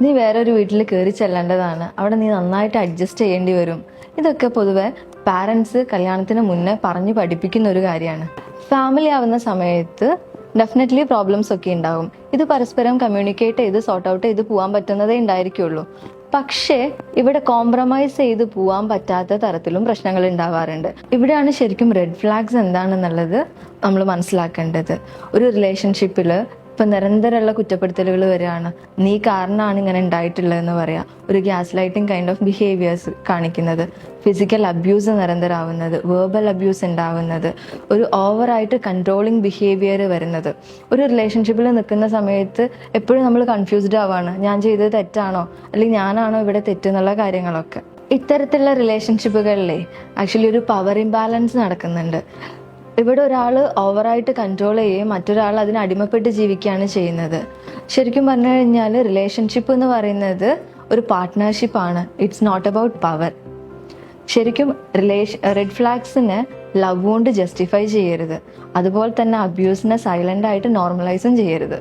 നീ വേറൊരു വീട്ടിൽ കയറി ചെല്ലേണ്ടതാണ്, അവിടെ നീ നന്നായിട്ട് അഡ്ജസ്റ്റ് ചെയ്യേണ്ടി വരും. ഇതൊക്കെ പൊതുവെ പാരൻസ് കല്യാണത്തിന് മുന്നേ പറഞ്ഞു പഠിപ്പിക്കുന്ന ഒരു കാര്യമാണ്. ഫാമിലി ആവുന്ന സമയത്ത് ഡെഫിനറ്റ്ലി പ്രോബ്ലംസ് ഒക്കെ ഉണ്ടാവും. ഇത് പരസ്പരം കമ്മ്യൂണിക്കേറ്റ് ചെയ്ത് സോർട്ട് ഔട്ട് ചെയ്ത് പോകാൻ പറ്റുന്നതേ ഉണ്ടായിരിക്കുള്ളൂ. പക്ഷേ ഇവിടെ കോംപ്രമൈസ് ചെയ്ത് പോകാൻ പറ്റാത്ത തരത്തിലും പ്രശ്നങ്ങൾ ഉണ്ടാവാറുണ്ട്. ഇവിടെയാണ് ശരിക്കും റെഡ് ഫ്ലാഗ്സ് എന്താണെന്നുള്ളത് നമ്മൾ മനസ്സിലാക്കേണ്ടത്. ഒരു റിലേഷൻഷിപ്പിൽ ഇപ്പം നിരന്തരമുള്ള കുറ്റപ്പെടുത്തലുകൾ വരികയാണ്. നീ കാരണമാണ് ഇങ്ങനെ ഉണ്ടായിട്ടുള്ളതെന്ന് പറയാം. ഒരു gas lighting kind of behaviours കാണിക്കുന്നത്, ഫിസിക്കൽ അബ്യൂസ് നിരന്തരമാവുന്നത്, വേർബൽ അബ്യൂസ് ഉണ്ടാവുന്നത്, ഒരു ഓവറായിട്ട് കൺട്രോളിങ് ബിഹേവിയർ വരുന്നത്. ഒരു റിലേഷൻഷിപ്പിൽ നിൽക്കുന്ന സമയത്ത് എപ്പോഴും നമ്മൾ കൺഫ്യൂസ്ഡ് ആവാണ്, ഞാൻ ചെയ്തത് തെറ്റാണോ അല്ലെങ്കിൽ ഞാനാണോ ഇവിടെ തെറ്റെന്നുള്ള കാര്യങ്ങളൊക്കെ. ഇത്തരത്തിലുള്ള റിലേഷൻഷിപ്പുകളിലെ ആക്ച്വലി ഒരു പവർ ഇംബാലൻസ് നടക്കുന്നുണ്ട്. ഇവിടെ ഒരാൾ ഓവറായിട്ട് കൺട്രോൾ ചെയ്യുകയും മറ്റൊരാൾ അതിന് അടിമപ്പെട്ട് ജീവിക്കുകയാണ് ചെയ്യുന്നത്. ശരിക്കും പറഞ്ഞു കഴിഞ്ഞാൽ റിലേഷൻഷിപ്പ് എന്ന് പറയുന്നത് ഒരു പാർട്ട്ണർഷിപ്പാണ്. It's not about power. ശരിക്കും റെഡ് ഫ്ലാഗ്സിനെ ലവ് കൊണ്ട് ജസ്റ്റിഫൈ ചെയ്യരുത്. അതുപോലെ തന്നെ അബ്യൂസിനെ സൈലന്റ് ആയിട്ട് നോർമലൈസും ചെയ്യരുത്.